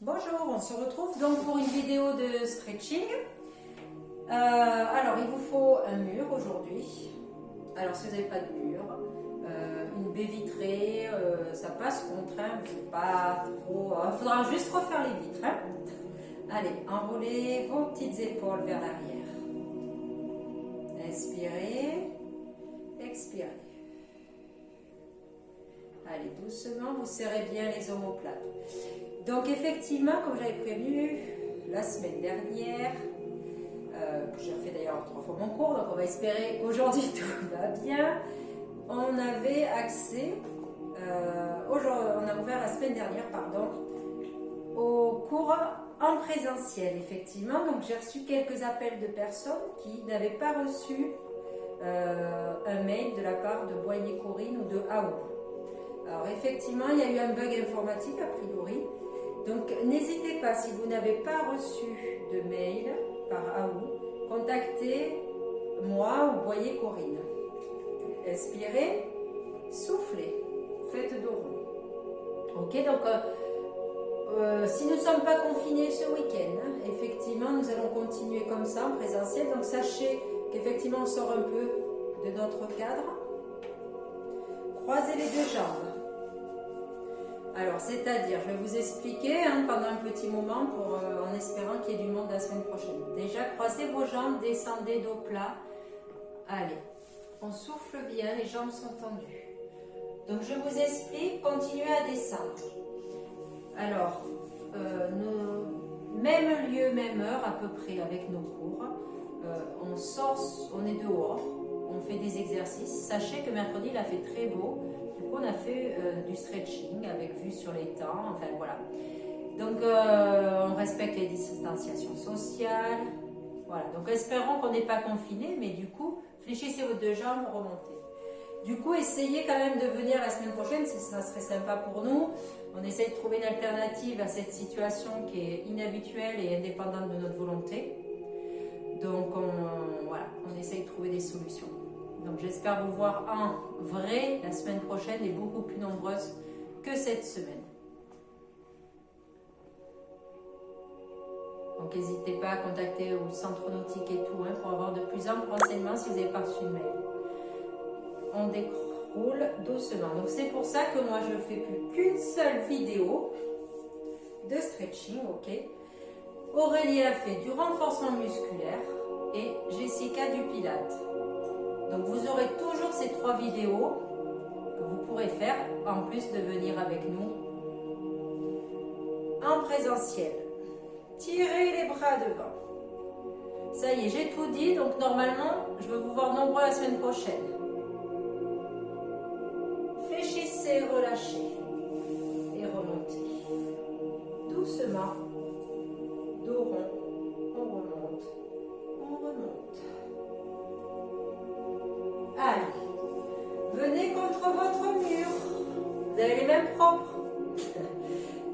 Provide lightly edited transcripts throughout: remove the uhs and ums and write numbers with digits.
Bonjour, on se retrouve donc pour une vidéo de stretching. Alors, il vous faut un mur aujourd'hui. Alors, si vous n'avez pas de mur, une baie vitrée, ça passe contre, hein, c'est pas trop. Il faudra juste refaire les vitres. Hein. Allez, enroulez vos petites épaules vers l'arrière. Inspirez, expirez. Allez, doucement, vous serrez bien les omoplates. Donc effectivement, comme j'avais prévu la semaine dernière, j'ai fait d'ailleurs 3 fois mon cours, donc on va espérer qu'aujourd'hui tout va bien. On avait accès, on a ouvert la semaine dernière, pardon, au cours en présentiel, effectivement. Donc j'ai reçu quelques appels de personnes qui n'avaient pas reçu un mail de la part de Boyer Corinne ou de AO. Alors effectivement, il y a eu un bug informatique a priori. Donc n'hésitez pas, si vous n'avez pas reçu de mail par AO, contactez moi ou Boyer Corinne. Inspirez, soufflez, faites dos rond. Ok, donc si nous ne sommes pas confinés ce week-end, hein, effectivement nous allons continuer comme ça en présentiel. Donc sachez qu'effectivement on sort un peu de notre cadre. Croisez les deux jambes. Alors, c'est-à-dire, je vais vous expliquer pendant un petit moment en espérant qu'il y ait du monde la semaine prochaine. Déjà, croisez vos jambes, descendez dos plat. Allez, on souffle bien, les jambes sont tendues. Donc, je vous explique, continuez à descendre. Alors, même lieu, même heure à peu près avec nos cours. On sort, on est dehors, on fait des exercices. Sachez que mercredi, il a fait très beau. On a fait du stretching avec vue sur les temps, enfin voilà. Donc on respecte les distanciations sociales, voilà. Donc espérons qu'on n'est pas confiné, mais du coup, fléchissez vos deux jambes, remontez. Du coup, essayez quand même de venir la semaine prochaine, ça serait sympa pour nous. On essaye de trouver une alternative à cette situation qui est inhabituelle et indépendante de notre volonté. Donc voilà, on essaye de trouver des solutions. Donc j'espère vous voir en vrai la semaine prochaine et beaucoup plus nombreuses que cette semaine. Donc n'hésitez pas à contacter au centre nautique et tout pour avoir de plus amples renseignements si vous n'avez pas reçu de mail. On déroule doucement. Donc c'est pour ça que moi je ne fais plus qu'une seule vidéo de stretching, ok. Aurélie a fait du renforcement musculaire et Jessica du pilate. Donc vous aurez toujours ces 3 vidéos que vous pourrez faire en plus de venir avec nous en présentiel. Tirez les bras devant. Ça y est, j'ai tout dit, donc normalement, je veux vous voir nombreux la semaine prochaine. Fléchissez, relâchez et remontez. Doucement, dos rond, on remonte, on remonte. Allez, venez contre votre mur. Vous avez les mêmes propres.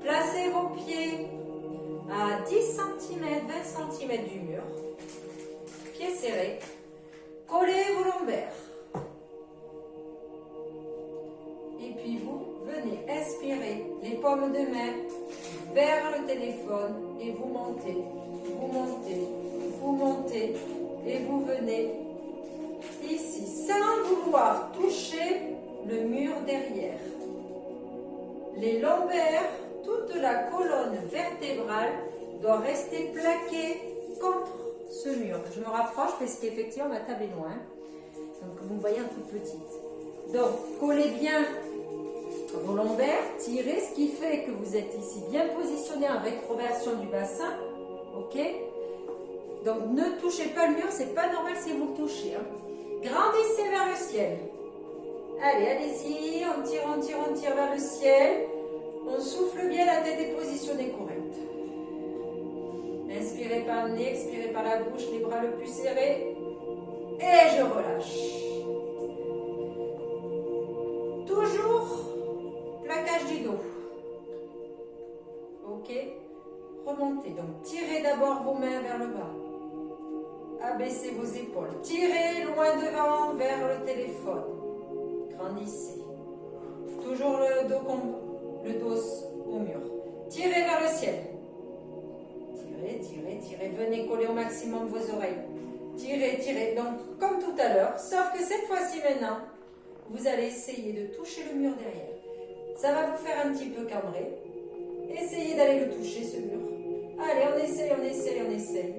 Placez vos pieds à 10 cm, 20 cm du mur. Pieds serrés. Collez vos lombaires. Et puis vous venez inspirer les paumes de main vers le téléphone et vous montez, vous montez, vous montez et vous venez ici, sans vouloir toucher le mur derrière. Les lombaires, toute la colonne vertébrale doit rester plaquée contre ce mur. Je me rapproche parce qu'effectivement ma table est loin. Donc vous me voyez un tout petite. Donc collez bien vos lombaires, tirez, ce qui fait que vous êtes ici bien positionné en rétroversion du bassin. Ok? Donc ne touchez pas le mur, c'est pas normal si vous le touchez. Grandissez vers le ciel. Allez, allez-y, on tire vers le ciel. On souffle bien, la tête est positionnée correcte. Inspirez par le nez, expirez par la bouche, les bras le plus serrés. Et je relâche. Toujours plaquage du dos. Ok? Remontez. Donc tirez d'abord vos mains vers le bas. Abaissez vos épaules. Tirez loin devant vers le téléphone. Grandissez. Toujours le dos au mur. Tirez vers le ciel. tirez, tirez. Venez coller au maximum vos oreilles. Tirez, tirez. Donc, comme tout à l'heure, sauf que cette fois-ci maintenant, vous allez essayer de toucher le mur derrière. Ça va vous faire un petit peu cambrer. Essayez d'aller le toucher, ce mur. Allez, on essaye, on essaye, on essaye.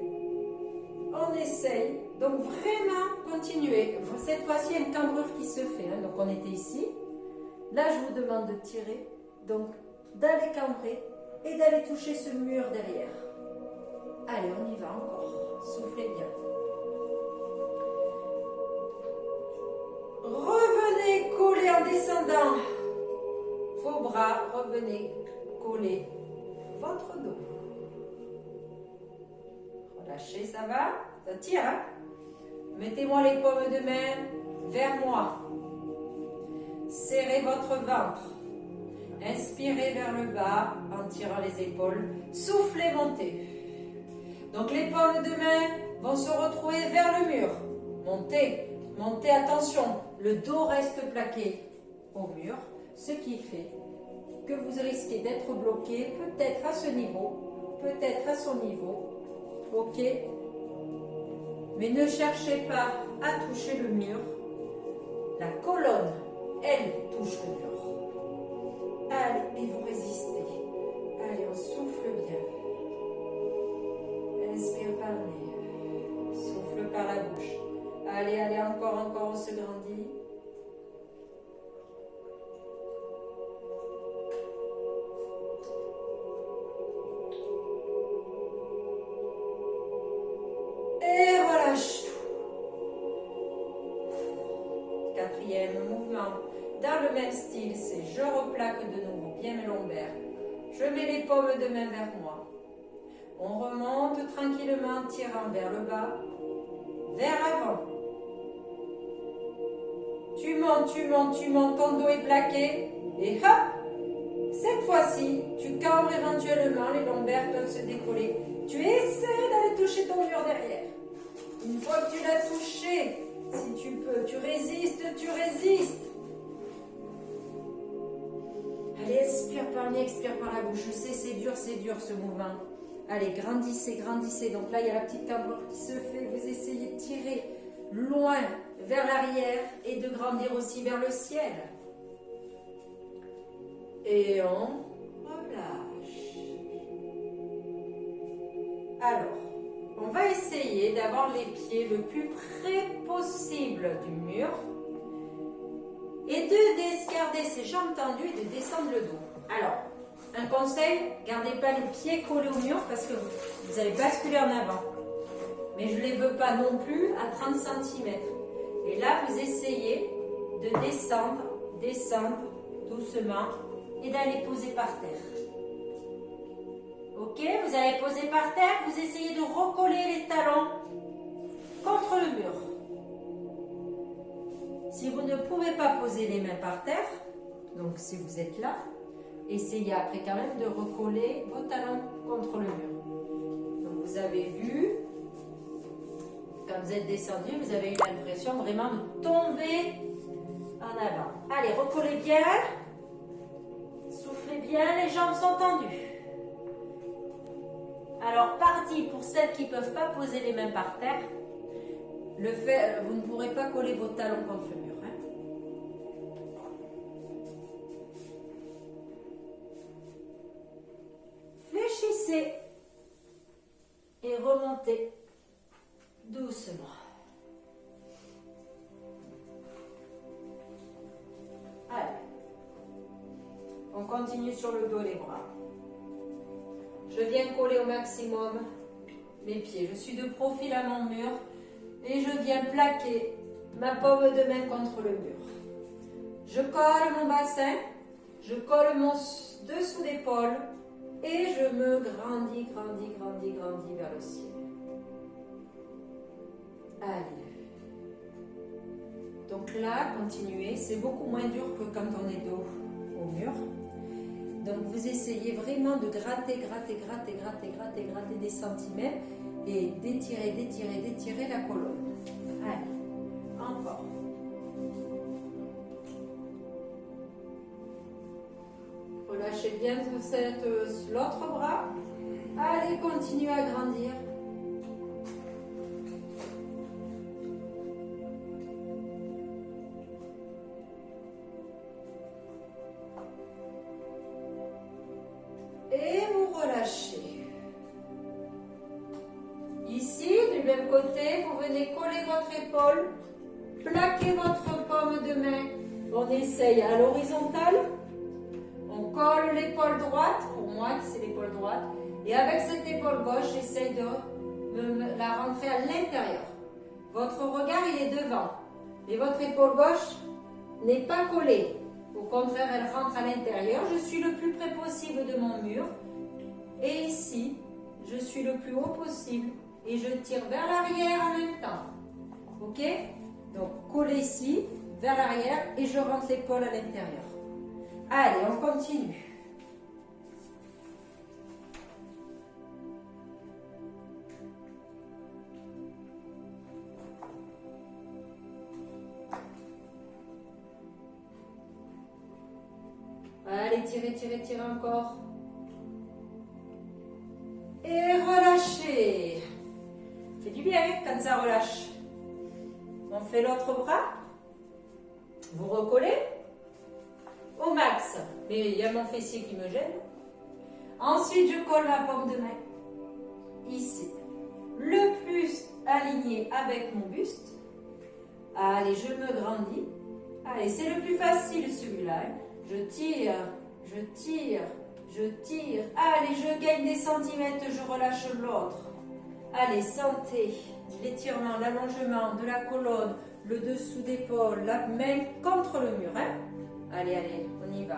On essaye. Donc, vraiment, continuez. Cette fois-ci, il y a une cambrure qui se fait. Hein. Donc, on était ici. Là, je vous demande de tirer. Donc, d'aller cambrer et d'aller toucher ce mur derrière. Allez, on y va encore. Soufflez bien. Revenez coller en descendant vos bras. Revenez coller votre dos. Relâchez, ça va? Ça tire, hein? Mettez-moi les paumes de main vers moi. Serrez votre ventre. Inspirez vers le bas en tirant les épaules. Soufflez, montez. Donc les paumes de main vont se retrouver vers le mur. Montez, montez, attention. Le dos reste plaqué au mur, ce qui fait que vous risquez d'être bloqué peut-être à ce niveau, peut-être à son niveau. Ok? Mais ne cherchez pas à toucher le mur. La colonne, elle, touche le mur. Allez, et vous résistez. Allez, on souffle bien. Inspire par le nez. Souffle par la bouche. Allez, allez, encore, encore, on se grandit. Et relâche tout. Quatrième mouvement. Dans le même style, c'est je replaque de nouveau bien mes lombaires. Je mets les paumes de main vers moi. On remonte tranquillement en tirant vers le bas, vers l'avant. Tu montes, tu montes, tu montes, ton dos est plaqué. Et hop, cette fois-ci, tu cambres éventuellement, les lombaires peuvent se décoller. Tu essaies d'aller toucher ton mur derrière. Une fois que tu l'as touché, si tu peux, tu résistes, tu résistes. Allez, expire par le nez, expire par la bouche. Je sais, c'est dur ce mouvement. Allez, grandissez, grandissez. Donc là, il y a la petite cambrure qui se fait. Vous essayez de tirer loin vers l'arrière et de grandir aussi vers le ciel. Et on relâche. Alors, on va essayer d'avoir les pieds le plus près possible du mur. Et de garder ses jambes tendues et de descendre le dos. Alors, un conseil, gardez pas les pieds collés au mur parce que vous allez basculer en avant. Mais je ne les veux pas non plus à 30 cm. Et là, vous essayez de descendre, descendre doucement et d'aller poser par terre. Ok, vous allez poser par terre, vous essayez de recoller les talons contre le mur. Si vous ne pouvez pas poser les mains par terre, donc si vous êtes là, essayez après quand même de recoller vos talons contre le mur. Donc vous avez vu, quand vous êtes descendu, vous avez eu l'impression vraiment de tomber en avant. Allez, recollez bien, soufflez bien, les jambes sont tendues. Alors parti pour celles qui ne peuvent pas poser les mains par terre, vous ne pourrez pas coller vos talons contre le mur. Hein. Fléchissez et remontez doucement. Allez, on continue sur le dos et les bras. Je viens coller au maximum mes pieds. Je suis de profil à mon mur. Et je viens plaquer ma paume de main contre le mur. Je colle mon bassin, je colle mon dessous d'épaule et je me grandis, grandis, grandis, grandis vers le ciel. Allez. Donc là, continuez. C'est beaucoup moins dur que quand on est dos au mur. Donc vous essayez vraiment de gratter, gratter, gratter, gratter, gratter, gratter des centimètres. Et d'étirer, d'étirer, d'étirer la colonne. Allez, encore. Relâchez bien l'autre bras. Allez, vous continuez à grandir. Et vous relâchez. Ici, du même côté, vous venez coller votre épaule, plaquez votre paume de main. On essaye à l'horizontale. On colle l'épaule droite, pour moi c'est l'épaule droite. Et avec cette épaule gauche, j'essaye de la rentrer à l'intérieur. Votre regard, il est devant. Et votre épaule gauche n'est pas collée. Au contraire, elle rentre à l'intérieur. Je suis le plus près possible de mon mur. Et ici, je suis le plus haut possible. Et je tire vers l'arrière en même temps. Ok? Donc, collez ici, vers l'arrière, et je rentre l'épaule à l'intérieur. Allez, on continue. Allez, tirez, tirez, tirez encore. Et relâchez. Ça fait du bien quand ça relâche. On fait l'autre bras. Vous recollez au max. Mais il y a mon fessier qui me gêne. Ensuite, je colle ma paume de main. Ici. Le plus aligné avec mon buste. Allez, je me grandis. Allez, c'est le plus facile celui-là. Je tire, je tire, je tire. Allez, je gagne des centimètres, je relâche l'autre. Allez, sentez l'étirement, l'allongement de la colonne, le dessous d'épaule, la main contre le mur. Hein? Allez, allez, on y va.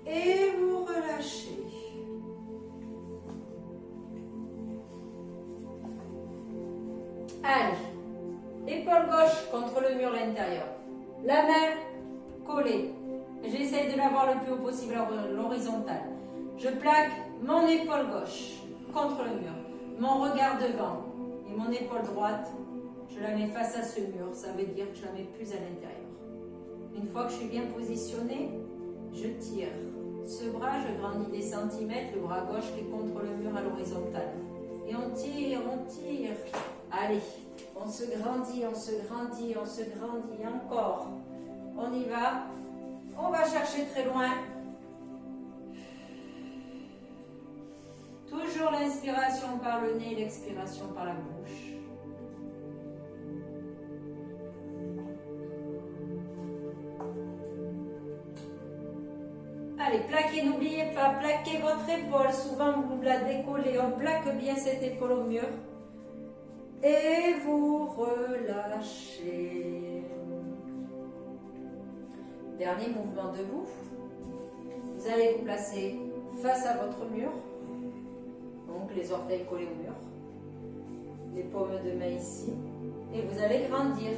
Et vous relâchez. Allez, épaule gauche contre le mur à l'intérieur. La main collée. J'essaie de l'avoir le plus haut possible à l'horizontale. Je plaque mon épaule gauche contre le mur. Mon regard devant. Et mon épaule droite, je la mets face à ce mur. Ça veut dire que je la mets plus à l'intérieur. Une fois que je suis bien positionnée, je tire. Ce bras, je grandis des centimètres, le bras gauche qui est contre le mur à l'horizontale. Et on tire, on tire. Allez, on se grandit, on se grandit, on se grandit encore. On y va. On va chercher très loin. Toujours l'inspiration par le nez, l'expiration par la bouche. Allez, plaquez, n'oubliez pas, plaquez votre épaule. Souvent, vous la décollez. On plaque bien cette épaule au mur. Et vous relâchez. Dernier mouvement debout. Vous allez vous placer face à votre mur. Donc, les orteils collés au mur. Les paumes de main ici. Et vous allez grandir.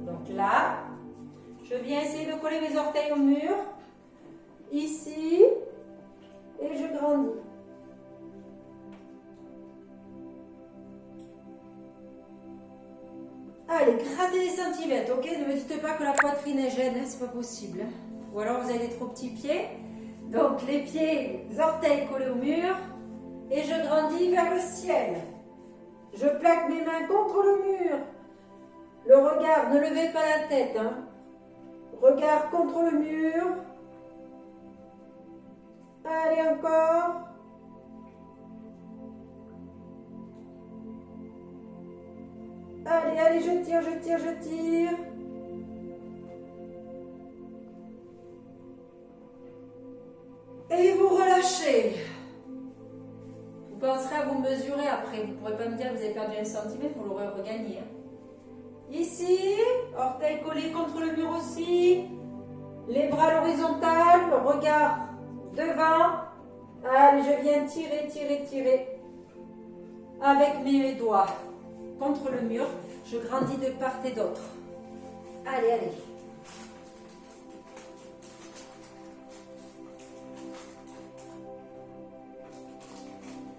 Donc là, je viens essayer de coller mes orteils au mur. Ici, et je grandis. Allez, grattez des centimètres, ok? Ne me dites pas que la poitrine est gêne, hein, c'est pas possible. Ou alors vous avez des trop petits pieds. Donc les pieds, les orteils collés au mur, et je grandis vers le ciel. Je plaque mes mains contre le mur. Le regard, ne levez pas la tête, hein. Regard contre le mur. Allez, encore. Allez, allez, je tire, je tire, je tire. Et vous relâchez. Vous penserez à vous mesurer après. Vous ne pourrez pas me dire que vous avez perdu 1 centimètre, vous l'aurez regagné. Hein. Ici, orteil collé contre le mur aussi. Les bras à l'horizontale, le regard devant. Allez, je viens tirer, tirer, tirer avec mes doigts. contre le mur. Je grandis de part et d'autre. Allez, allez.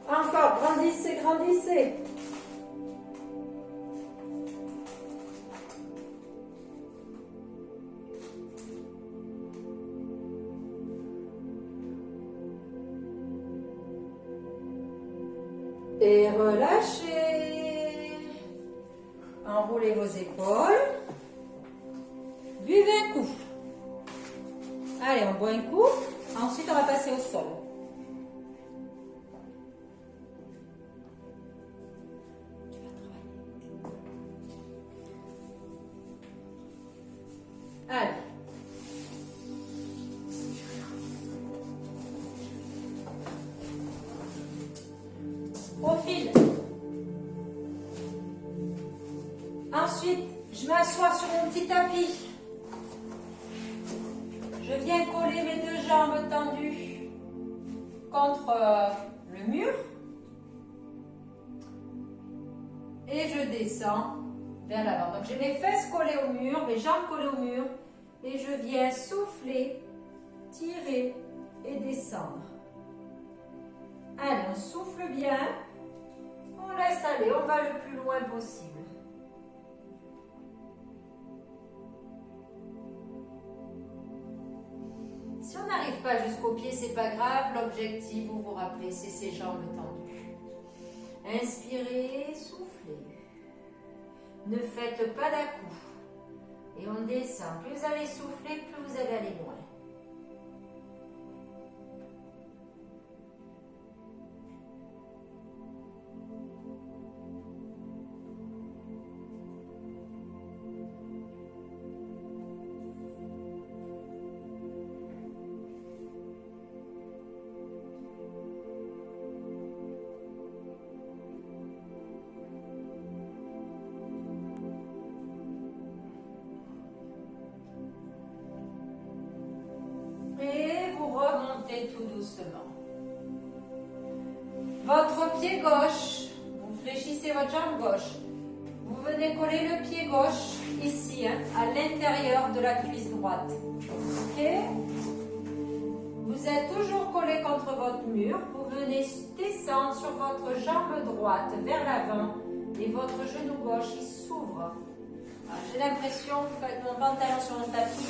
Encore, grandissez, grandissez. Et relâchez. Enroulez vos épaules. Buvez un coup. Allez, on boit un coup. Ensuite, on va passer au sol. Allez. Profil. Ensuite, je m'assois sur mon petit tapis. Je viens coller mes deux jambes tendues contre le mur. Et je descends vers l'avant. Donc j'ai mes fesses collées au mur, mes jambes collées au mur. Et je viens souffler, tirer et descendre. Allez, on souffle bien. On laisse aller, on va le plus loin possible. Si on n'arrive pas jusqu'au pied, c'est pas grave. L'objectif, vous vous rappelez, c'est ces jambes tendues. Inspirez, soufflez. Ne faites pas d'à-coups. Et on descend. Plus vous allez souffler, plus vous allez aller loin. Remontez tout doucement. Votre pied gauche, vous fléchissez votre jambe gauche. Vous venez coller le pied gauche ici, à l'intérieur de la cuisse droite. Ok? Vous êtes toujours collé contre votre mur. Vous venez descendre sur votre jambe droite vers l'avant et votre genou gauche il s'ouvre. J'ai l'impression qu'avec mon pantalon sur mon tapis,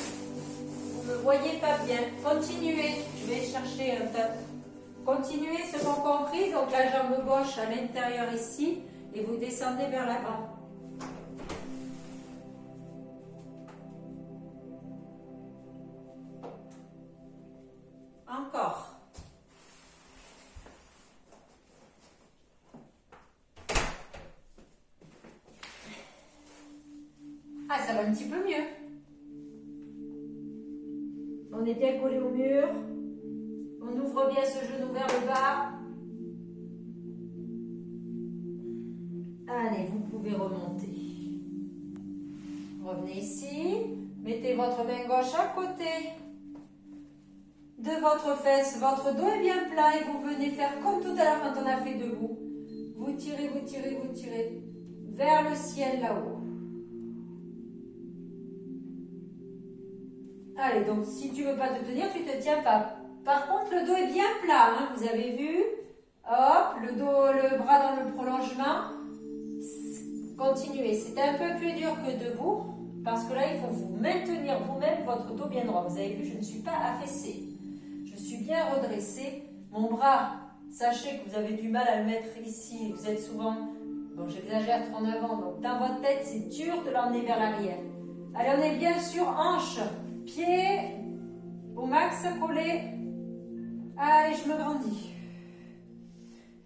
vous ne me voyez pas bien. Continuez. Je vais chercher un tapis. Continuez ce qu'on compris. Donc la jambe gauche à l'intérieur ici et vous descendez vers l'avant. Encore. Ah, ça va un petit peu mieux. On est bien collé au mur. On ouvre bien ce genou vers le bas. Allez, vous pouvez remonter. Revenez ici. Mettez votre main gauche à côté de votre fesse. Votre dos est bien plat et vous venez faire comme tout à l'heure quand on a fait debout. Vous tirez, vous tirez, vous tirez vers le ciel là-haut. Allez, donc si tu ne veux pas te tenir, tu ne te tiens pas. Par contre, le dos est bien plat, hein, vous avez vu. Hop, le dos, le bras dans le prolongement. Continuez, c'est un peu plus dur que debout, parce que là, il faut vous maintenir vous-même votre dos bien droit. Vous avez vu, je ne suis pas affaissée. Je suis bien redressée. Mon bras, sachez que vous avez du mal à le mettre ici. Vous êtes souvent, bon, j'exagère trop en avant, donc dans votre tête, c'est dur de l'emmener vers l'arrière. Allez, on est bien sûr hanche. Pied au max collé. Allez, je me grandis.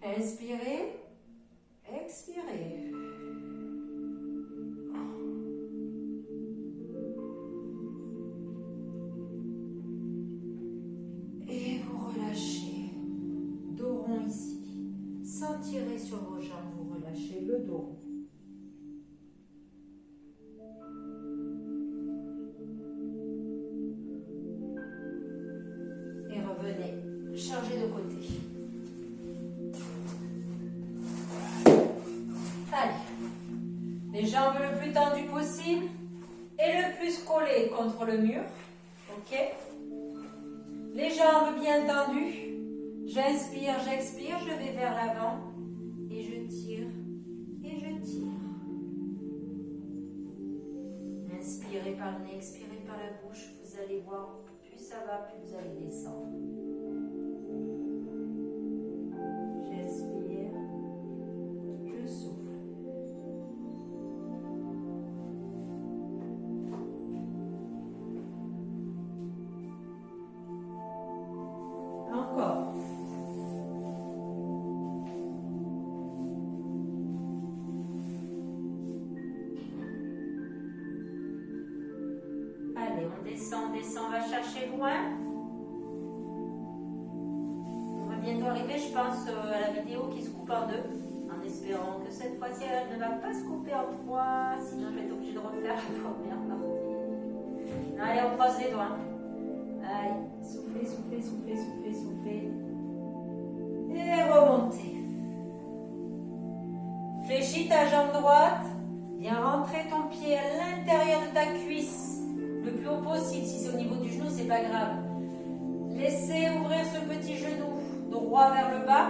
Inspirez, expirez. Et vous relâchez. Dos rond ici. Sans tirer sur vos jambes, vous relâchez le dos rond. Changer de côté. Allez. Les jambes le plus tendues possible et le plus collées contre le mur. Ok? Les jambes bien tendues. J'inspire, j'expire, je vais vers l'avant et je tire et je tire. Inspirez par le nez, expirez par la bouche. Vous allez voir, plus ça va, plus vous allez descendre. J'inspire, je souffle. Encore. Allez, on descend, on va chercher loin. On va bientôt arriver, je pense, à la vidéo qui se coupe en deux. En espérant que cette fois-ci, elle ne va pas se couper en trois. Sinon, je vais être obligée de refaire la première partie. Allez, on croise les doigts. Allez, soufflez, soufflez, soufflez, soufflez, soufflez. Et remontez. Fléchis ta jambe droite. Viens rentrer ton pied à l'intérieur de ta cuisse. Le plus haut possible. Si c'est au niveau du genou, c'est pas grave. Laissez ouvrir ce petit genou droit vers le bas.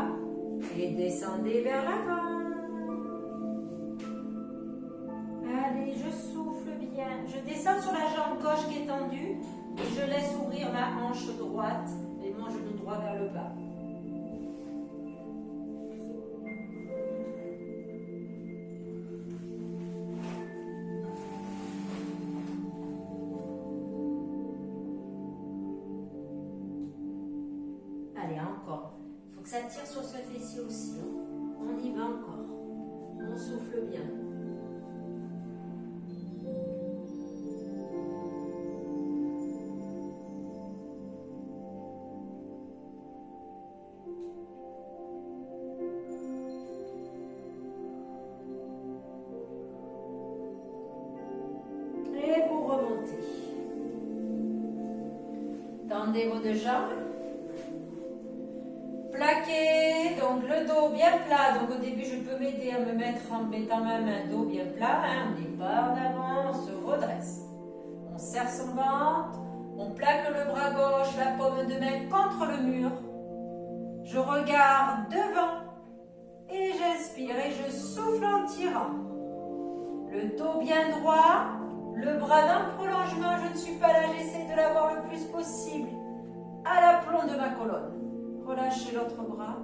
Et descendez vers l'avant. Allez, je souffle bien. Je descends sur la jambe gauche qui est tendue. Et je laisse ouvrir ma hanche droite et mon genou droit vers le bas. Allez, encore. Il faut que ça tire sur ce fessier aussi. On y va encore. On souffle bien. Et vous remontez. Tendez vos deux jambes. Plaquez, donc le dos bien plat. Donc au début, je peux m'aider à me mettre en mettant ma main dos bien plat. On n'est pas en avant, on se redresse. On serre son ventre. On plaque le bras gauche, la paume de main contre le mur. Je regarde devant. Et j'inspire et je souffle en tirant. Le dos bien droit. Le bras dans le prolongement. Je ne suis pas là, j'essaie de l'avoir le plus possible. À l'aplomb de ma colonne. Relâchez l'autre bras.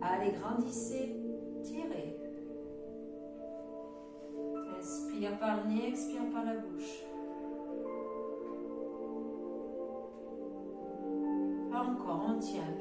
Allez, grandissez. Tirez. Inspire par le nez, expire par la bouche. Encore, on tient.